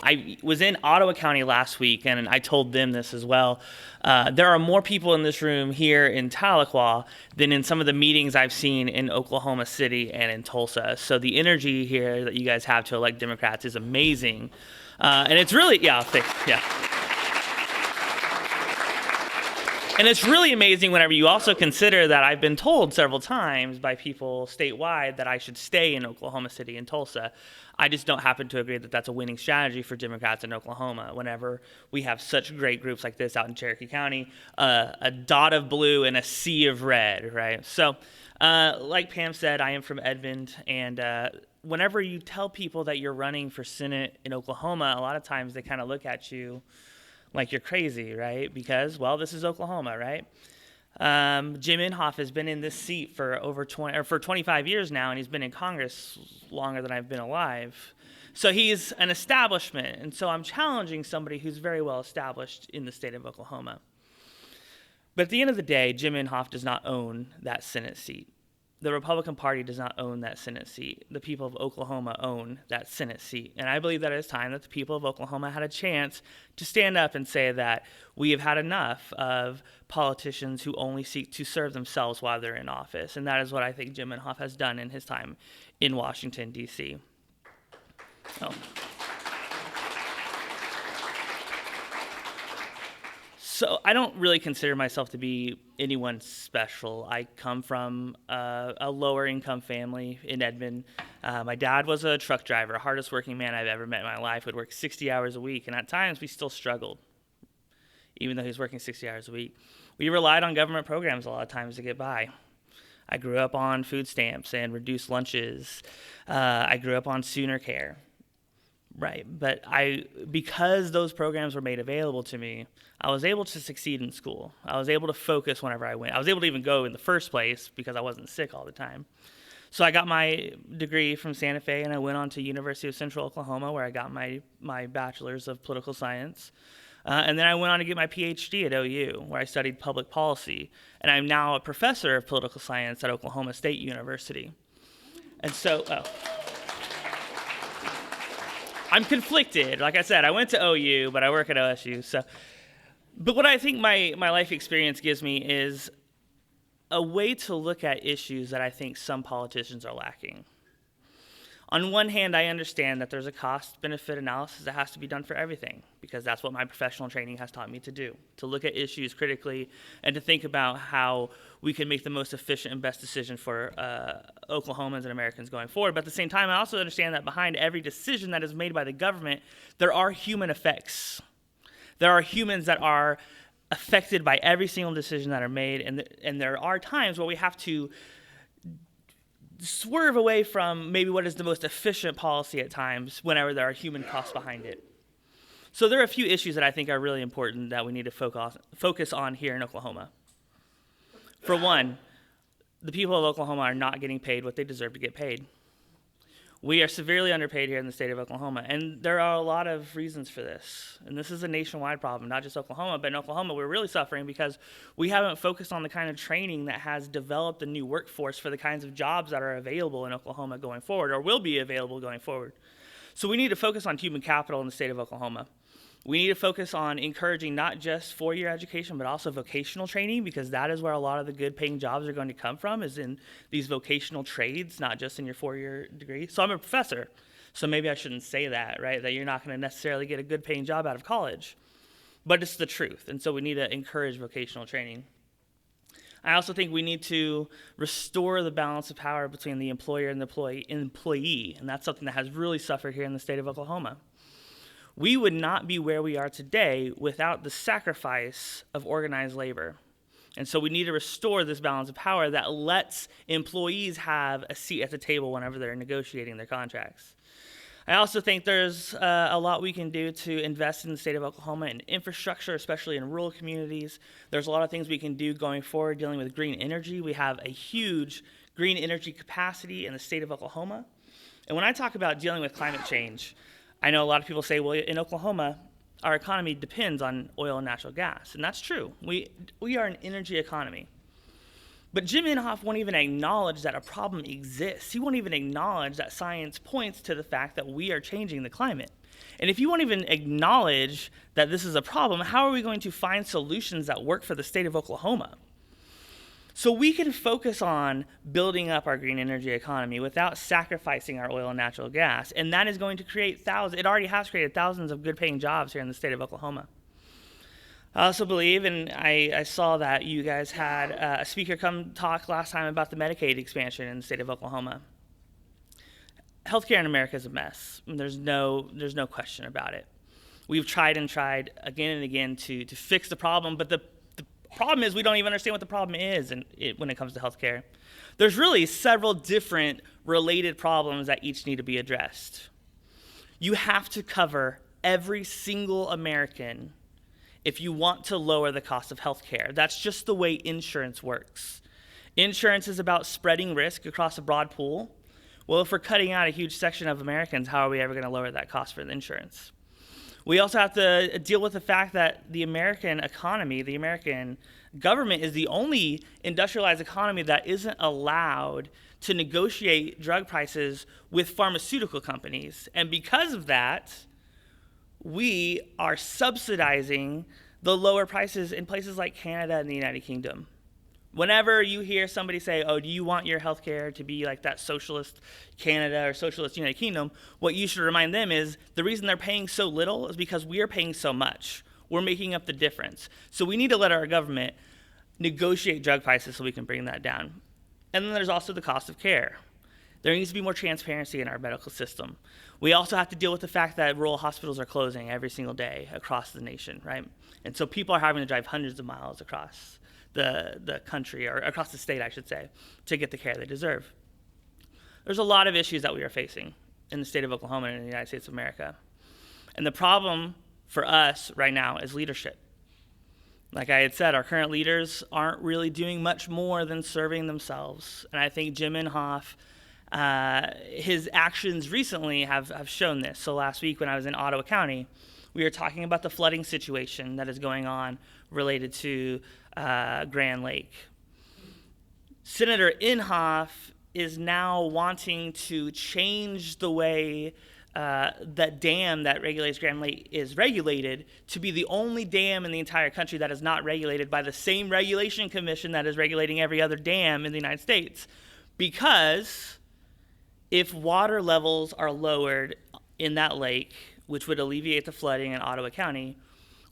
I was in Ottawa County last week, and I told them this as well. There are more people in this room here in Tahlequah than in some of the meetings I've seen in Oklahoma City and in Tulsa. So the energy here that you guys have to elect Democrats is amazing. And it's really, yeah. And it's really amazing whenever you also consider that I've been told several times by people statewide that I should stay in Oklahoma City and Tulsa. I just don't happen to agree that that's a winning strategy for Democrats in Oklahoma whenever we have such great groups like this out in Cherokee County, a dot of blue and a sea of red, right? So like Pam said, I am from Edmond, and whenever you tell people that you're running for Senate in Oklahoma, a lot of times they kind of look at you like you're crazy, right? Because, well, this is Oklahoma, right? Jim Inhofe has been in this seat for for 25 years now, and he's been in Congress longer than I've been alive. So he's an establishment, and so I'm challenging somebody who's very well established in the state of Oklahoma. But at the end of the day, Jim Inhofe does not own that Senate seat. The Republican Party does not own that Senate seat. The people of Oklahoma own that Senate seat. And I believe that it's time that the people of Oklahoma had a chance to stand up and say that we have had enough of politicians who only seek to serve themselves while they're in office. And that is what I think Jim Inhofe has done in his time in Washington, D.C. So I don't really consider myself to be anyone special. I come from a lower income family in Edmond. My dad was a truck driver, hardest working man I've ever met in my life. Would work 60 hours a week, and at times we still struggled, even though he was working 60 hours a week. We relied on government programs a lot of times to get by. I grew up on food stamps and reduced lunches. I grew up on Sooner Care. Right, but because those programs were made available to me, I was able to succeed in school. I was able to focus whenever I went. I was able to even go in the first place because I wasn't sick all the time. So I got my degree from Santa Fe, and I went on to University of Central Oklahoma, where I got my bachelor's of political science. And then I went on to get my PhD at OU, where I studied public policy. And I'm now a professor of political science at Oklahoma State University. And so... I'm conflicted. Like I said, I went to OU, but I work at OSU. But what I think my life experience gives me is a way to look at issues that I think some politicians are lacking. On one hand, I understand that there's a cost-benefit analysis that has to be done for everything, because that's what my professional training has taught me to do, to look at issues critically and to think about how we can make the most efficient and best decision for Oklahomans and Americans going forward. But at the same time, I also understand that behind every decision that is made by the government, there are human effects. There are humans that are affected by every single decision that are made, and there are times where we have to swerve away from maybe what is the most efficient policy at times whenever there are human costs behind it. So there are a few issues that I think are really important that we need to focus on here in Oklahoma. For one, the people of Oklahoma are not getting paid what they deserve to get paid. We are severely underpaid here in the state of Oklahoma, and there are a lot of reasons for this. And this is a nationwide problem, not just Oklahoma, but in Oklahoma we're really suffering because we haven't focused on the kind of training that has developed a new workforce for the kinds of jobs that are available in Oklahoma going forward, or will be available going forward. So we need to focus on human capital in the state of Oklahoma. We need to focus on encouraging not just four-year education, but also vocational training, because that is where a lot of the good-paying jobs are going to come from, is in these vocational trades, not just in your four-year degree. So I'm a professor, so maybe I shouldn't say that, right, that you're not going to necessarily get a good-paying job out of college. But it's the truth, and so we need to encourage vocational training. I also think we need to restore the balance of power between the employer and the employee, and that's something that has really suffered here in the state of Oklahoma. We would not be where we are today without the sacrifice of organized labor. And so we need to restore this balance of power that lets employees have a seat at the table whenever they're negotiating their contracts. I also think there's a lot we can do to invest in the state of Oklahoma in infrastructure, especially in rural communities. There's a lot of things we can do going forward dealing with green energy. We have a huge green energy capacity in the state of Oklahoma. And when I talk about dealing with climate change, I know a lot of people say, well, in Oklahoma, our economy depends on oil and natural gas, and that's true. We are an energy economy. But Jim Inhofe won't even acknowledge that a problem exists. He won't even acknowledge that science points to the fact that we are changing the climate. And if you won't even acknowledge that this is a problem, how are we going to find solutions that work for the state of Oklahoma? So we can focus on building up our green energy economy without sacrificing our oil and natural gas. And that is going to create thousands, it already has created thousands of good paying jobs here in the state of Oklahoma. I also believe, and I saw that you guys had a speaker come talk last time about the Medicaid expansion in the state of Oklahoma. Healthcare in America is a mess. There's no question about it. We've tried and tried again and again to fix the problem, but the problem is we don't even understand what the problem is when it comes to healthcare. There's really several different related problems that each need to be addressed. You have to cover every single American if you want to lower the cost of healthcare. That's just the way insurance works. Insurance is about spreading risk across a broad pool. Well, if we're cutting out a huge section of Americans, how are we ever going to lower that cost for the insurance? We also have to deal with the fact that the American economy, the American government, is the only industrialized economy that isn't allowed to negotiate drug prices with pharmaceutical companies. And because of that, we are subsidizing the lower prices in places like Canada and the United Kingdom. Whenever you hear somebody say, oh, do you want your healthcare to be like that socialist Canada or socialist United Kingdom, what you should remind them is the reason they're paying so little is because we are paying so much. We're making up the difference. So we need to let our government negotiate drug prices so we can bring that down. And then there's also the cost of care. There needs to be more transparency in our medical system. We also have to deal with the fact that rural hospitals are closing every single day across the nation, right? And so people are having to drive hundreds of miles across the country, or across the state, I should say, to get the care they deserve. There's a lot of issues that we are facing in the state of Oklahoma and in the United States of America. And the problem for us right now is leadership. Like I had said, our current leaders aren't really doing much more than serving themselves. And I think Jim Inhofe, his actions recently have shown this. So last week when I was in Ottawa County, we were talking about the flooding situation that is going on related to Grand Lake. Senator Inhofe is now wanting to change the way that dam that regulates Grand Lake is regulated to be the only dam in the entire country that is not regulated by the same regulation commission that is regulating every other dam in the United States. Because if water levels are lowered in that lake, which would alleviate the flooding in Ottawa County,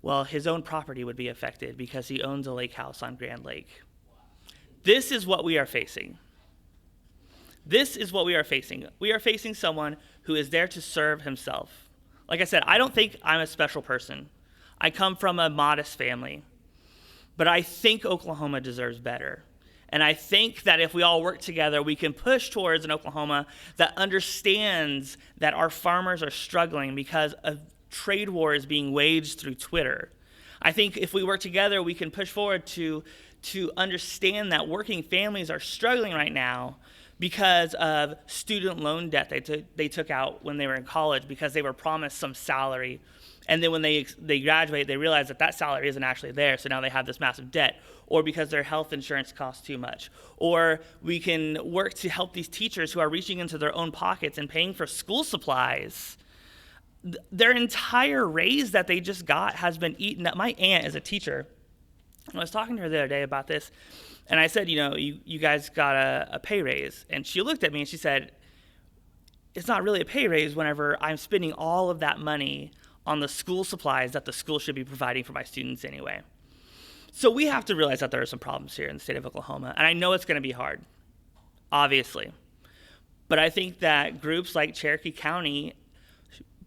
well, his own property would be affected because he owns a lake house on Grand Lake. This is what we are facing. This is what we are facing. We are facing someone who is there to serve himself. Like I said, I don't think I'm a special person. I come from a modest family. But I think Oklahoma deserves better. And I think that if we all work together, we can push towards an Oklahoma that understands that our farmers are struggling because a trade war is being waged through Twitter. I think if we work together, we can push forward to understand that working families are struggling right now because of student loan debt they took out when they were in college because they were promised some salary. And then when they graduate, they realize that salary isn't actually there, so now they have this massive debt. Or because their health insurance costs too much. Or we can work to help these teachers who are reaching into their own pockets and paying for school supplies. Their entire raise that they just got has been eaten up. My aunt is a teacher. I was talking to her the other day about this, and I said, you guys got a pay raise. And she looked at me and she said, it's not really a pay raise whenever I'm spending all of that money on the school supplies that the school should be providing for my students anyway. So we have to realize that there are some problems here in the state of Oklahoma. And I know it's going to be hard, obviously. But I think that groups like Cherokee County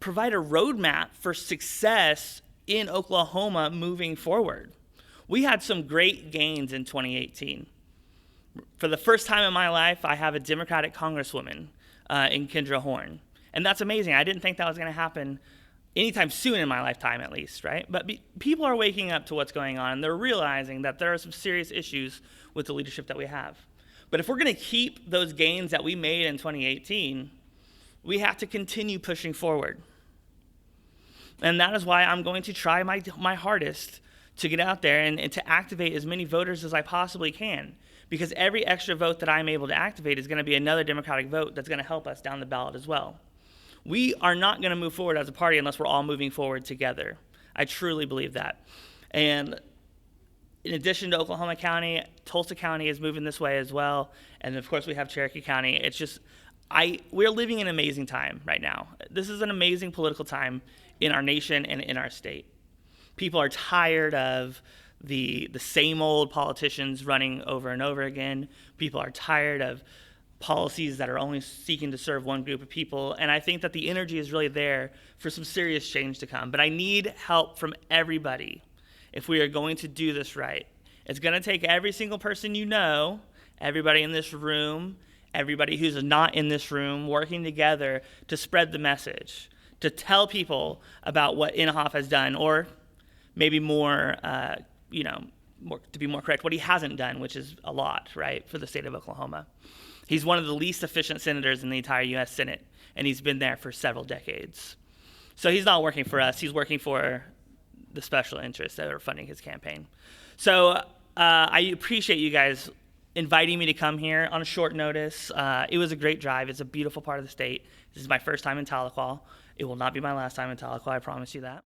provide a roadmap for success in Oklahoma moving forward. We had some great gains in 2018. For the first time in my life, I have a Democratic Congresswoman in Kendra Horn. And that's amazing. I didn't think that was going to happen anytime soon in my lifetime, at least, right? But people are waking up to what's going on, and they're realizing that there are some serious issues with the leadership that we have. But if we're going to keep those gains that we made in 2018, we have to continue pushing forward. And that is why I'm going to try my hardest to get out there and to activate as many voters as I possibly can. because every extra vote that I'm able to activate is going to be another Democratic vote that's going to help us down the ballot as well. We are not going to move forward as a party unless we're all moving forward together. I truly believe that. And in addition to Oklahoma County, Tulsa County is moving this way as well. And of course we have Cherokee County. It's just, we're living an amazing time right now. This is an amazing political time in our nation and in our state. People are tired of the same old politicians running over and over again. People are tired of policies that are only seeking to serve one group of people. And I think that the energy is really there for some serious change to come. But I need help from everybody if we are going to do this right. It's going to take every single person you know, everybody in this room, everybody who's not in this room, working together to spread the message, to tell people about what Inhofe has done, or maybe more, to be more correct, what he hasn't done, which is a lot, right, for the state of Oklahoma. He's one of the least efficient senators in the entire U.S. Senate, and he's been there for several decades. So he's not working for us. He's working for the special interests that are funding his campaign. So I appreciate you guys inviting me to come here on a short notice. It was a great drive. It's a beautiful part of the state. This is my first time in Tahlequah. It will not be my last time in Tahlequah, I promise you that.